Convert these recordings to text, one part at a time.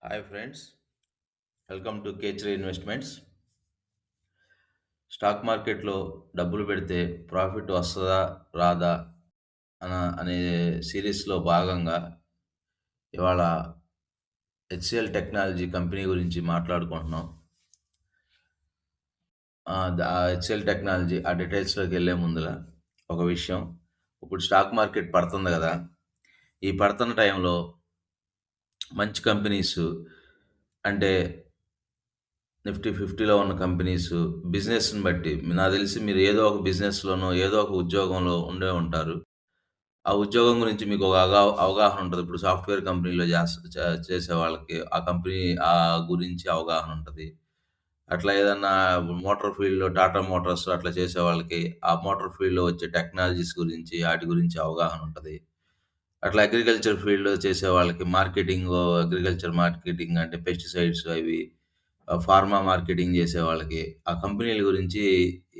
Hi friends, welcome to కేచరీ investments. Stock మార్కెట్లో డబ్బులు పెడితే ప్రాఫిట్ వస్తుందా రాదా అన అనే సిరీస్లో భాగంగా ఇవాళ హెచ్సిఎల్ టెక్నాలజీ కంపెనీ గురించి మాట్లాడుకుంటున్నాం. హెచ్సిఎల్ టెక్నాలజీ ఆ డీటెయిల్స్లోకి వెళ్ళే ముందుల ఒక విషయం. ఇప్పుడు స్టాక్ మార్కెట్ పడుతుంది కదా, ఈ పడుతున్న టైంలో మంచి కంపెనీస్ అంటే నిఫ్టీ 50లో ఉన్న కంపెనీస్ బిజినెస్‌ని బట్టి నాకు తెలిసి మీరు ఏదో ఒక బిజినెస్‌లోనో, ఏదో ఒక ఉద్యోగంలో ఉండే ఉంటారు. ఆ ఉద్యోగం గురించి మీకు ఒక అవగాహన ఉంటది. ఇప్పుడు సాఫ్ట్‌వేర్ కంపెనీలో చేసే వాళ్ళకి ఆ కంపెనీ గురించి అవగాహన ఉంటది. అట్లా ఏదన్నా మోటార్ ఫీల్డ్‌లో టాటా మోటార్స్ అట్లా చేసే వాళ్ళకి ఆ మోటార్ ఫీల్డ్‌లో వచ్చే టెక్నాలజీస్ గురించి ఆటి గురించి అవగాహన ఉంటది. అట్లా అగ్రికల్చర్ ఫీల్డ్‌లో చేసే వాళ్ళకి అగ్రికల్చర్ మార్కెటింగ్ అంటే పెస్టిసైడ్స్ అవి ఫార్మా మార్కెటింగ్ చేసే వాళ్ళకి ఆ కంపెనీల గురించి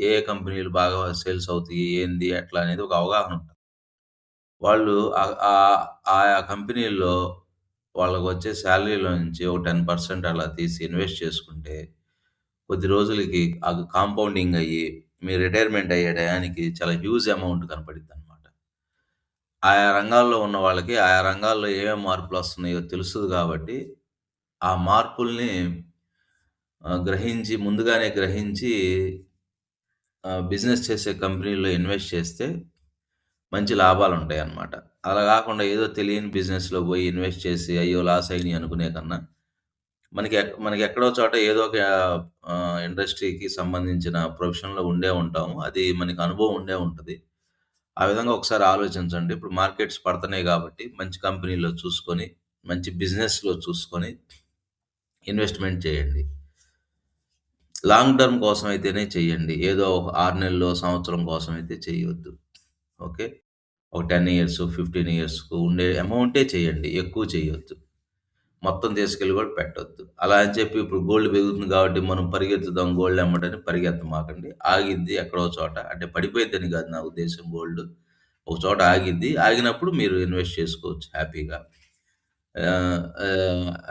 ఏ ఏ కంపెనీలు బాగా సేల్స్ అవుతాయి, ఏంది ఎట్లా అనేది ఒక అవగాహన ఉంటది. వాళ్ళు ఆయా కంపెనీల్లో వాళ్ళకొచ్చే సాలరీలో నుంచి ఒక 10% అలా తీసి ఇన్వెస్ట్ చేసుకుంటే, కొద్ది రోజులకి అది కాంపౌండింగ్ అయ్యి, మీ రిటైర్మెంట్ అయ్యే టయానికి చాలా హ్యూజ్ అమౌంట్ కనపడిద్దనమాట. ఆయా రంగాల్లో ఉన్న వాళ్ళకి, ఆయా రంగాల్లో ఏమేం మార్పులొస్తున్నాయో తెలుస్తది కాబట్టి, ఆ మార్పుల్ని ముందుగానే గ్రహించి బిజినెస్ చేసే కంపెనీల్లో ఇన్వెస్ట్ చేస్తే మంచి లాభాలుంటాయన్నమాట. అలా గాకుండా ఏదో తెలియని బిజినెస్‌లో బోయి ఇన్వెస్ట్ చేసి అయ్యో! లాస్ అయినియి అనుకునే కన్నా, మనకెక్కడో చోట ఏదో ఒక ఇండస్ట్రీకి సంబంధించిన ప్రొఫెషన్‌లో ఉండే ఉంటాము. అది మనకి అనుభవం ఉండే ఉంటది. ఆ విధంగా ఒకసారి ఆలోచించండి. ఇప్పుడు మార్కెట్స్ పడతన్నాయి గాబట్టి, మంచి కంపెనీలో చూసుకొని, మంచి బిజినెస్‌లో చూసుకొని ఇన్వెస్ట్‌మెంట్ చేయండి. లాంగ్ టర్మ్ కోసం అయితేనే చెయ్యండి. ఏదో ఒక 6 నెల్లో, సంవత్సరం కోసం అయితే చేయొద్దు. ఓకే. ఒక 10 ఇయర్స్, 15 ఇయర్స్‌కు ఉండే అమౌంటే చేయండి. ఎక్కువ చేయొద్దు. మొత్తం తీసుకెళ్ళి కూడా పెట్టొద్దు. అలా అని చెప్పి ఇప్పుడు గోల్డ్ పెరుగుతుంది కాబట్టి మనం పరిగెత్తుదాం గోల్డ్ ఎమ్మటని పరిగెత్తమాకండి. ఆగిద్ది ఎక్కడో చోట. అంటే పడిపోయిద్దని కాదు నా ఉద్దేశ్యం గోల్డ్. ఒక చోట ఆగిద్ది. ఆగినప్పుడు మీరు ఇన్వెస్ట్ చేసుకోవచ్చు హ్యాపీగా.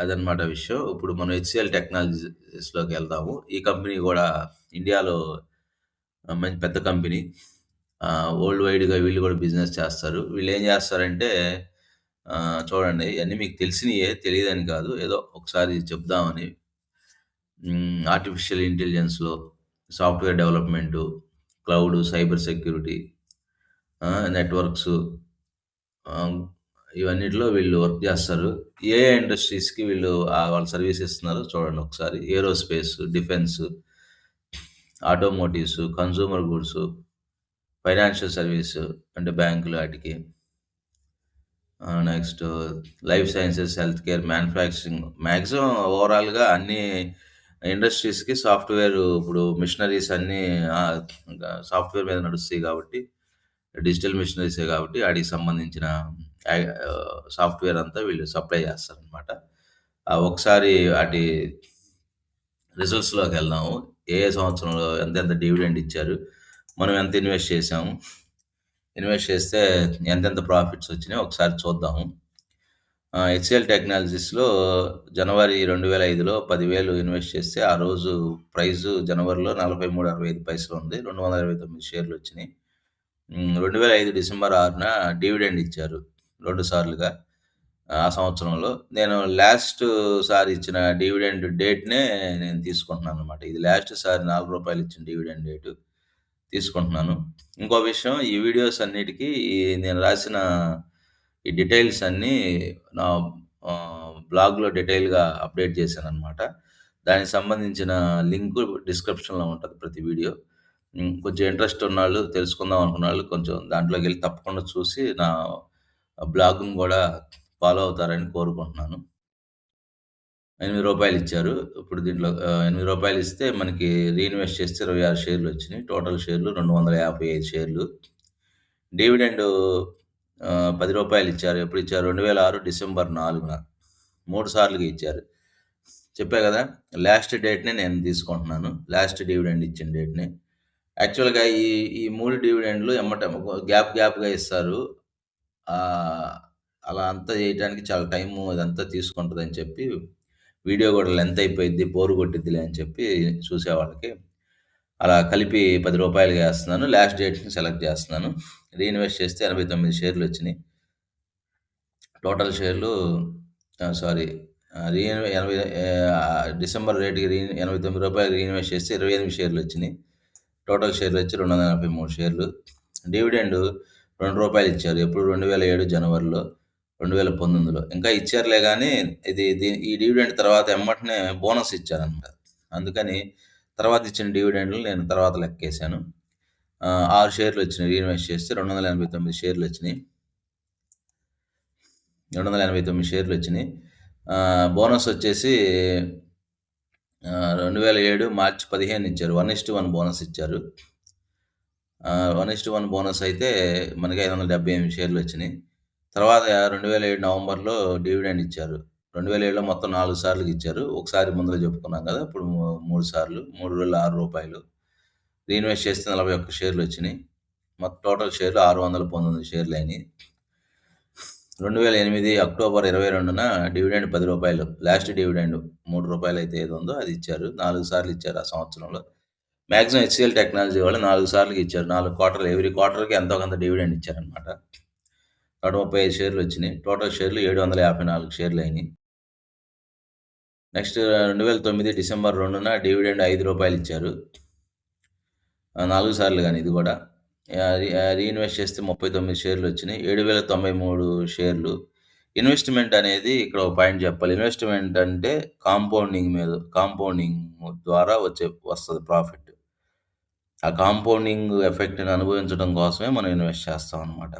అదనమాట విషయం. ఇప్పుడు మనం హెచ్‌సిఎల్ టెక్నాలజీస్‌లోకెళ్దాము. ఈ కంపెనీ గూడా ఇండియాలో మంచి పెద్ద కంపెనీ. వరల్డ్ వైడ్‌గా వీళ్ళు గూడా బిజినెస్ చేస్తారు. వీళ్ళేం జేస్తారంటే చూడండి ఇయన్నీ మీకు తెలిసినియే తెలీదని కాదు. ఏదో ఒకసారి చెప్దామని. ఆర్టిఫిషియల్ ఇంటెలిజెన్స్‌లో software development, cloud, cyber security, networks, ఆహ్, ఇవన్నిటిలో వీళ్ళు వర్క్ జేస్తారు. ఏ ఏ ఇండస్ట్రీస్‌కి వీళ్ళు వాళ్ళు సర్వీస్ ఇస్తున్నారో చూడండి ఒకసారి. Aerospace, defence, automotives, consumer goods, financial service అంటే బ్యాంకులు ఆటికి. Next life sciences, health care, manufacturing maximum ఓవరాల్‌గా అన్ని ఇండస్ట్రీస్‌కి సాఫ్ట్‌వేర్ ఇప్పుడు మిషనరీస్ అన్నీ ఇంకా సాఫ్ట్‌వేర్ మీద నడుస్తాయి కాబట్టి, డిజిటల్ మిషనరీసే కాబట్టి ఆటికి సంబంధించిన సాఫ్ట్‌వేర్ అంతా వీళ్ళు సప్లై చేస్తారనమాట. ఒకసారి ఆటి రిజల్ట్స్‌లోకెళ్దాము. ఏ ఏ సంవత్సరంలో ఎంతెంత డివిడెండ్ ఇచ్చారు, మనం ఎంత ఇన్వెస్ట్ చేశాము, ఇన్వెస్ట్ చేస్తే ఎంతెంత ప్రాఫిట్స్ వచ్చినాయో ఒకసారి చూద్దాము. హెచ్‌సిఎల్ టెక్నాలజీస్‌లో జనవరి 2005లో 10,000 ఇన్వెస్ట్ చేస్తే, ఆ రోజు ప్రైసు జనవరిలో రూ. 43.65 ఉంది. 229 షేర్లొచ్చినియి. 2005 డిసెంబర్ 6న డివిడెండ్ ఇచ్చారు 2 సార్లుగా ఆ సంవత్సరంలో. నేను లాస్ట్ సారి ఇచ్చిన డివిడెండ్ డేట్‌నే నేను తీసుకుంటున్నాననమాట. ఇది లాస్ట్ సారి రూ. 4 ఇచ్చిన డివిడెండ్ డేటు తీసుకుంటున్నాను. ఇంకో విషయం ఈ వీడియోస్ అన్నిటికి నేను రాసిన ఈ డీటెయిల్స్ అన్నీ నా బ్లాగ్‌లో డీటెయిల్‌గా అప్డేట్ చేశాననమాట. దానికి సంబంధించిన లింకు డిస్క్రిప్షన్‌లో ఉంటది ప్రతి వీడియో. కొంచెం ఇంట్రెస్ట్ ఉన్నోళ్ళు, తెలుసుకుందాం అనుకున్నోళ్ళు కొంచెం దాంట్లోకెళ్ళి తప్పకుండా చూసి నా బ్లాగ్‌ని గూడా ఫాలో అవుతారని కోరుకుంటున్నాను. రూ. 8 ఇచ్చారు. ఇప్పుడు దీంట్లో రూ. 8 ఇస్తే మనకి రీఇన్వెస్ట్ చేస్తే 26 షేర్లొచ్చినియి. టోటల్ షేర్లు 255 షేర్లు. డివిడెండు రూ. 10 ఇచ్చారు. ఎప్పుడిచ్చారు? 2006 డిసెంబర్ 4న 3 సార్లుగా ఇచ్చారు. చెప్పా గదా! లాస్ట్ డేట్‌నే నేను తీసుకుంటున్నాను. లాస్ట్ డివిడెండ్ ఇచ్చిన డేట్‌ని. యాక్చువల్‌గా ఈ 3 డివిడెండ్‌లు ఎమ్మటే గ్యాప్‌గా ఇస్తారు. ఆహ్, అలా అంతా చేయటానికి చాలా టైము ఇదంతా తీసుకుంటదని చెప్పి వీడియో కూడా లెంత్ అయిపోయిద్ది, బోర్ కొట్టిద్దిలే అని చెప్పి చూసేవాళ్ళకి అలా కలిపి రూ. 10 ఏస్తున్నాను. లాస్ట్ డేట్‌ని సెలెక్ట్ చేస్తున్నాను. రీఇన్వెస్ట్ చేస్తే 89 షేర్‌లొచ్చినియి. టోటల్ షేర్లు సారీ రీఇన్వె 80 డిసెంబర్ రేట్‌కి రూ. 89 రీఇన్వెస్ట్ చేస్తే 28 షేర్‌లొచ్చినియి. టోటల్ షేర్‌లొచ్చి 243 షేర్లు. డివిడెండ్ రూ. 2 ఇచ్చారు. ఎప్పుడు 2007 జనవరిలో, 2019లో. ఇంకా ఇచ్చారులే గానీ ఈ డివిడెండ్ తర్వాత ఎమ్మటనే బోనస్ ఇచ్చారనమాట. అందుకని తర్వాత ఇచ్చిన డివిడెండ్‌లు నేను తర్వాత లెక్కేసాను. 6 షేర్‌లొచ్చినియి రీఇన్వెస్ట్ చేస్తే 289 షేర్‌లొచ్చినియి. 289 షేర్‌లొచ్చినియి. బోనస్ వచ్చేసి 2007 మార్చి 15 ఇచ్చారు. 1:1 బోనస్ ఇచ్చారు. 1:1 బోనస్ అయితే మనకి 578 షేర్‌లొచ్చినియి. తర్వాత 2007 నవంబర్‌లో డివిడెండ్ ఇచ్చారు. 2007లో మొత్తం 4 సార్లుగా ఇచ్చారు. ఒకసారి ముందల చెప్పుకున్నాం కదా! ఇప్పుడు 3 సార్లు. రూ. 3,006. రీఇన్వెస్ట్ చేస్తే 41 షేర్‌లొచ్చినియి. మొత్తం టోటల్ షేర్లు 619 షేర్‌లయినియి. 2008 అక్టోబర్ 22న డివిడెండ్ రూ. 10. లాస్ట్ డివిడెండ్ రూ. 3 అయితే ఏది ఉందో అది ఇచ్చారు. 4 సార్లు ఇచ్చారు ఆ సంవత్సరంలో. మాక్సిమం హెచ్‌సీఎల్ టెక్నాలజీ వాళ్ళు 4 సార్లుగా ఇచ్చారు. 4 క్వార్టర్‌లు ఎవ్రీ క్వార్టర్‌కి ఎంతో కొంత డివిడెండ్ ఇచ్చారనమాట. 135 షేర్‌లొచ్చినియి. టోటల్ షేర్లు 754 షేర్‌లయినియి. నెక్స్ట్ 2009 డిసెంబర్ 2న డివిడెండ్ రూ. 5 ఇచ్చారు. 4 సార్లు గాని ఇది గూడా. రీఇన్వెస్ట్ చేస్తే 39 షేర్‌లొచ్చినియి. 7,093 షేర్లు. ఇన్వెస్ట్‌మెంట్ అనేది ఇక్కడ ఒక పాయింట్ చెప్పాలి. ఇన్వెస్ట్‌మెంట్ అంటే కాంపౌండింగ్ ద్వారా వస్తది ప్రాఫిట్. ఆ కాంపౌండింగ్ ఎఫెక్ట్‌ని అనుభవించడం కోసమే మనం ఇన్వెస్ట్ చేస్తామనమాట.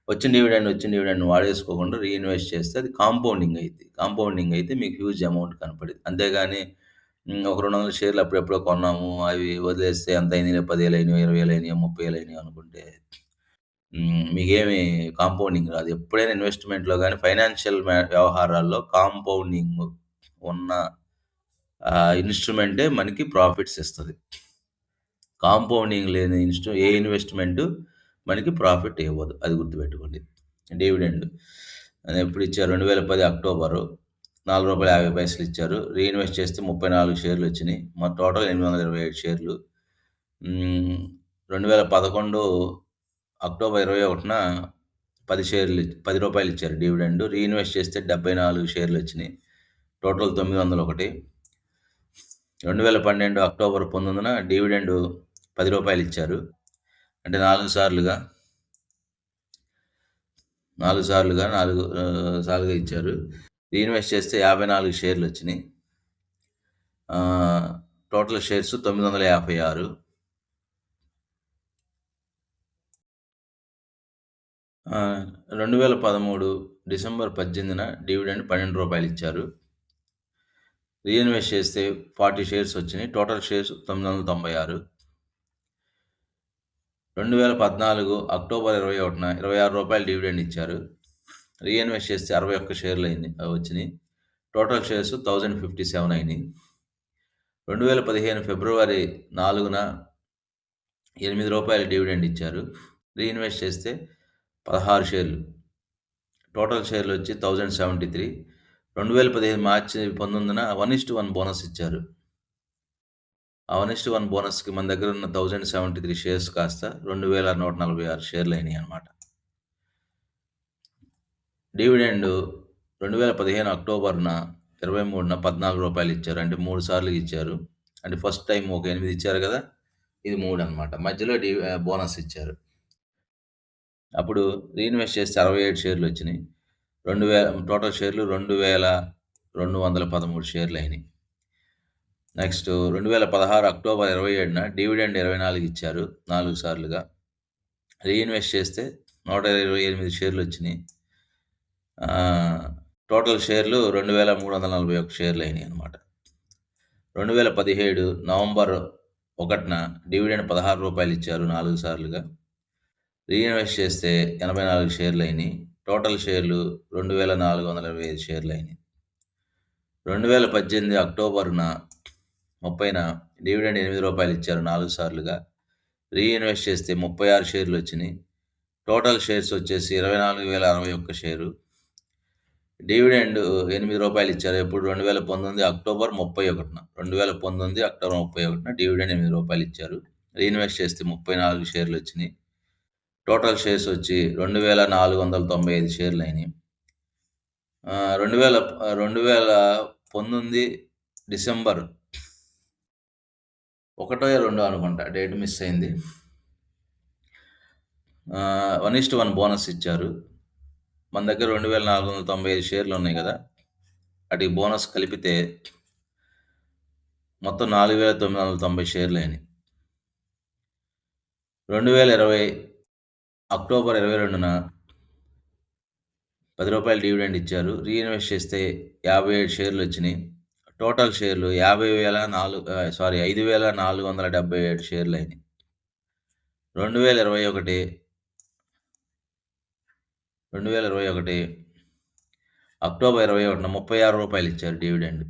వచ్చిన డివిడెండ్ వాడేసుకోకుండా రీఇన్వెస్ట్ చేస్తే అది కాంపౌండింగ్ అయిద్ది. కాంపౌండింగ్ అయితే మీకు హ్యూజ్ అమౌంట్ కనపడిద్ది. అంతేగాని ఒక 200 షేర్లు అప్పుడెప్పుడో కొన్నాము. అవి వదిలేస్తే ఎంత అయినాయిలే 10,000 అయినాయో, 20,000 అయినాయో, 30,000 అయినాయో అనుకుంటే మీకేమి కాంపౌండింగ్ రాదు. ఎప్పుడైనా ఇన్వెస్ట్‌మెంట్‌లో గాని ఫైనాన్షియల్ వ్యవహారాల్లో కాంపౌండింగ్ ఉన్న ఇన్‌స్ట్రుమెంటే మనకి ప్రాఫిట్స్ ఇస్తది. కాంపౌండింగ్ లేని ఏ ఇన్వెస్ట్‌మెంటు మనకి ప్రాఫిట్ ఇవ్వదు. అది గుర్తుపెట్టుకోండి. డివిడెండ్ ఎప్పుడు ఇచ్చారు? 2010 అక్టోబరు రూ. 4.50 ఇచ్చారు. రీఇన్వెస్ట్ చేస్తే 34 షేర్‌లొచ్చినియి. టోటల్ 827 షేర్లు. 2011 అక్టోబర్ 21న 10 షేర్లు రూ. 10 ఇచ్చారు డివిడెండ్. రీఇన్వెస్ట్ చేస్తే 74 షేర్‌లొచ్చినియి. టోటల్ 901. 2012 అక్టోబర్ 19న డివిడెండ్ రూ. 10 ఇచ్చారు. అంటే 4 సార్లుగా 4 సార్లుగా ఇచ్చారు. రీఇన్వెస్ట్ చేస్తే 54 షేర్‌లొచ్చినియి. Total shares 956. 2013 డిసెంబర్ 18న డివిడెండ్ రూ. 12 ఇచ్చారు. రీఇన్వెస్ట్ చేస్తే 40 షేర్స్ వచ్చినియి. Total shares 996. 2014 అక్టోబర్ 21న రూ. 26 డివిడెండ్ ఇచ్చారు. రీఇన్వెస్ట్ చేస్తే 61 షేర్లు వచ్చినియి. Total shares 1057 అయినియి. 2015 ఫిబ్రవరి 4న రూ. 8 డివిడెండ్ ఇచ్చారు. రీఇన్వెస్ట్ చేస్తే 16 షేర్లు. టోటల్ షేర్లొచ్చి 1073. 2015 మార్చి 19న 1:1 బోనస్ ఇచ్చారు. ఆ 1:1 బోనస్‌కి మన దగ్గర ఉన్న 1073 షేర్స్ కాస్త 2,146 షేర్లయినాయనమాట. డివిడెండ్ 2015 అక్టోబర్‌న 23న రూ. 14 ఇచ్చారు. అంటే 3 సార్లు ఇచ్చారు. అంటే ఫస్ట్ టైమ్ ఒక 8 ఇచ్చారు గదా! ఇది 3 అనమాట. మధ్యలో బోనస్ ఇచ్చారు. అప్పుడు రీఇన్వెస్ట్ చేస్తే 67 షేర్లొచ్చినియి. టోటల్ షేర్లు 2,213 షేర్లయినియి. నెక్స్ట్ 2016 అక్టోబర్ 27న డివిడెండ్ 24 ఇచ్చారు. 4 సార్లుగా. రీఇన్వెస్ట్ చేస్తే 128 షేర్లొచ్చినియి. టోటల్ షేర్లు 2,341 షేర్లయినియనమాట. 2017 నవంబర్ 1న డివిడెండ్ రూ. 16 ఇచ్చారు 4 సార్లుగా. రీఇన్వెస్ట్ చేస్తే 84 షేర్లయినియి. టోటల్ షేర్లు 2,425 షేర్లయినియి. 2018 అక్టోబర్‌న 30న డివిడెండ్ రూ. 8 ఇచ్చారు 4 సార్లుగా. రీఇన్వెస్ట్ చేస్తే 36 షేర్లొచ్చినియి. టోటల్ షేర్స్ వచ్చేసి 24,061 షేరు. డివిడెండ్ రూ. 8 ఇచ్చారు. ఎప్పుడు 2019 అక్టోబర్ 31న. 2019 అక్టోబర్ 31న డివిడెండ్ రూ. 8 ఇచ్చారు. రీఇన్వెస్ట్ చేస్తే 34 షేర్లొచ్చినియి. టోటల్ షేర్స్ వచ్చి 2495 షేర్లయినియి. 2019 డిసెంబర్ 1, 2 అనుకుంటా. డేట్ మిస్ అయింది. 1:1 బోనస్ ఇచ్చారు. మన దగ్గర 2495 షేర్లున్నాయి గదా! ఆటికి బోనస్ కలిపితే మొత్తం 4990 షేర్లయినియి. 2020 అక్టోబర్ 22న రూ. 10 డివిడెండ్ ఇచ్చారు. రీఇన్వెస్ట్ చేస్తే 57 షేర్లొచ్చినియి. టోటల్ షేర్లు 5477 షేర్లయినియి. 2021 అక్టోబర్ 21న రూ. 36 ఇచ్చారు డివిడెండ్.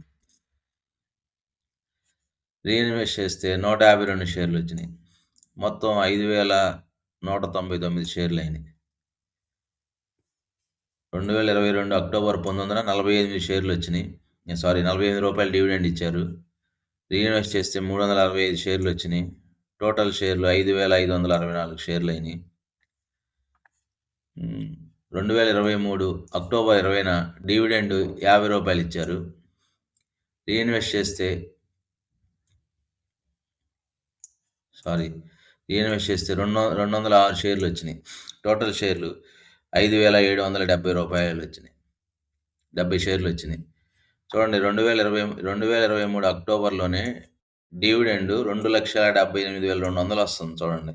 రీఇన్వెస్ట్ చేస్తే 152 షేర్లొచ్చినియి. మొత్తం 5199 షేర్లయినియి. 2022 అక్టోబర్ 19న 48 షేర్లొచ్చినియి. రూ. 48 డివిడెండ్ ఇచ్చారు. రీఇన్వెస్ట్ చేస్తే 365 షేర్లొచ్చినియి. టోటల్ షేర్లు 5564 షేర్లయినియి. 2023 అక్టోబర్ 20న డివిడెండ్ రూ. 50 ఇచ్చారు. రీఇన్వెస్ట్ చేస్తే 206 షేర్లొచ్చినియి. టోటల్ షేర్లు 5770 వచ్చినియి. 70 షేర్లొచ్చినియి. చూడండి 2023 అక్టోబర్‌లోనే డివిడెండ్ 2,78,200 వస్తుంది చూడండి.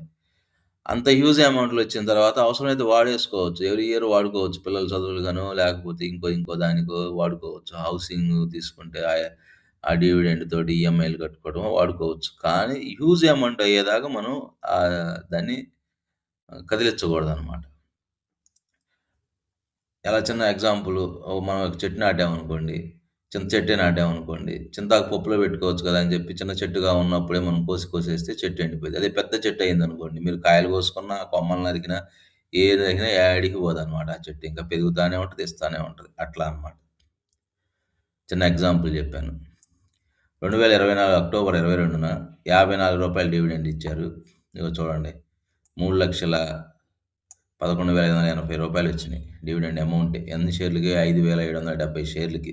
అంత హ్యూజ్ అమౌంట్‌లో వచ్చిన తర్వాత అవసరమైతే వాడేసుకోవచ్చు. ఎవ్రీ ఇయర్ వాడుకోవచ్చు. పిల్లల చదువులుగానో లేకపోతే ఇంకో దానికో వాడుకోవచ్చు. హౌసింగ్ తీసుకుంటే ఆ డివిడెండ్ తోటి ఈఎంఐలు కట్టుకోవడమో వాడుకోవచ్చు. కానీ హ్యూజ్ అమౌంట్ అయ్యేదాకా మనం దాన్ని కదిలిచ్చకూడదనమాట. ఎలా చిన్న ఎగ్జాంపుల్ మనం ఒక చెట్టు నాటామనుకోండి. చింత చెట్టే నాటామనుకోండి. చింతాకు పప్పులో పెట్టుకోవచ్చు కదా! అని చెప్పి చిన్న చెట్టుగా ఉన్నప్పుడే మనం కోసేస్తే చెట్టు ఎండిపోయిద్ది. అదే పెద్ద చెట్టు అయిందనుకోండి. మీరు కాయలు కోసుకున్నా, కొమ్మలు నరికినా, ఏది నరికినా యాడికి పోదనమాట ఆ చెట్టు. ఇంకా పెరుగుతానే ఉంటది, ఇస్తానే ఉంటది. అట్లా అనమాట. చిన్న ఎగ్జాంపుల్ చెప్పాను. 2024 అక్టోబర్ 22న రూ. 54 డివిడెండ్ ఇచ్చారు. ఇగో చూడండి. 3,11,580 వచ్చినాయి. డివిడెండ్ అమౌంటే. ఎన్ని షేర్లకి? 5,770 షేర్లకి.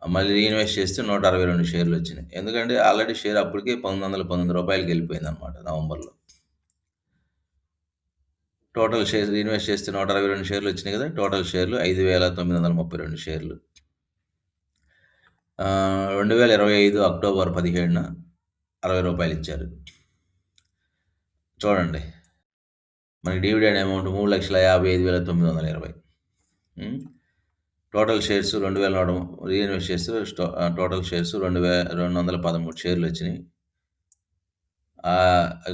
మళ్ళీ రీఇన్వెస్ట్ చేస్తే 162 షేర్లొచ్చినాయి. ఎందుకంటే ఆల్రెడీ షేర్ అప్పటికే రూ. 1919 వెళ్ళిపోయిందనమాట నవంబర్‌లో. టోటల్ షేర్స్ రీఇన్వెస్ట్ చేస్తే 162 షేర్లొచ్చినాయి కదా! టోటల్ షేర్లు 5,932 షేర్లు. 2025 అక్టోబర్ 17న రూ. 60 ఇచ్చారు. చూడండి. మనకి dividend amount 3,55,920. Total shares 2,000 reinvest చేస్తే టోటల్ షేర్స్ 213 షేర్లొచ్చినాయి.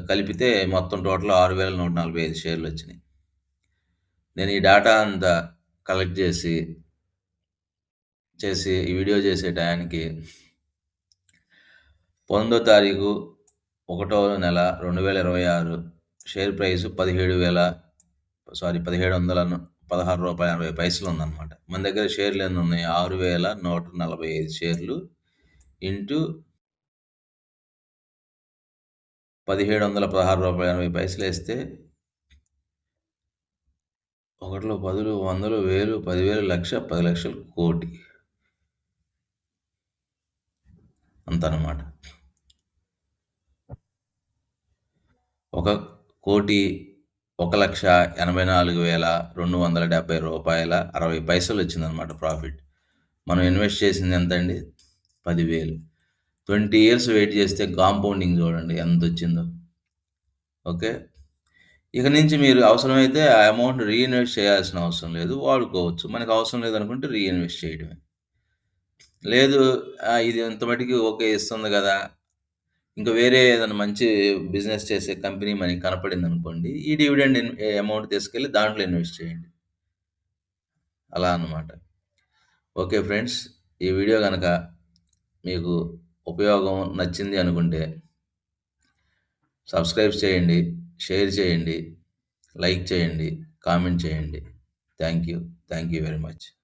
కలిపితే మొత్తం టోటల్ 6,145 షేర్లొచ్చినాయి. నేను ఈ డేటా అంతా కలెక్ట్ చేసి ఈ వీడియో చేసే టయానికి 19వ తారీఖు, 1వ నెల 2026 షేర్ ప్రైస్ రూ. 1716.80 ఉందనమాట. మన దగ్గర షేర్లు ఎన్నున్నాయి? 6,145 షేర్లు ఇంటూ రూ. 1716.80 ఏస్తే ఒకటిలో పదులు, వందలు, వేలు, 10,000, లక్ష, 10,00,000, కోటి. అంతనమాట. రూ. 1,84,270.60 వచ్చిందనమాట ప్రాఫిట్. మనం ఇన్వెస్ట్ చేసింది ఎంతండి? 10,000. 20 ఇయర్స్ వెయిట్ చేస్తే కాంపౌండింగ్ చూడండి ఎంతొచ్చిందో. ఓకే. ఇక నుంచి మీరు అవసరమైతే ఆ అమౌంట్ రీఇన్వెస్ట్ చేయాల్సిన అవసరం లేదు. వాడుకోవచ్చు. మనకు అవసరం లేదనుకుంటే రీఇన్వెస్ట్ చేయడమే. లేదు ఇది ఇంత మటికి ఓకే ఇస్తుంది గదా! ఇంకా వేరే ఏదైనా మంచి బిజినెస్ చేసే కంపెనీ మనకి కనపడిందనుకోండి. ఈ డివిడెండ్ అమౌంట్ తీసుకెళ్ళి దాంట్లో ఇన్వెస్ట్ చేయండి. అలా అన్నమాట. Okay friends. ఈ వీడియో గనక మీకు ఉపయోగం నచ్చింది అనుకుంటే సబ్స్క్రైబ్ చేయండి, షేర్ చేయండి, లైక్ చేయండి, కామెంట్ చేయండి. Thank you very much.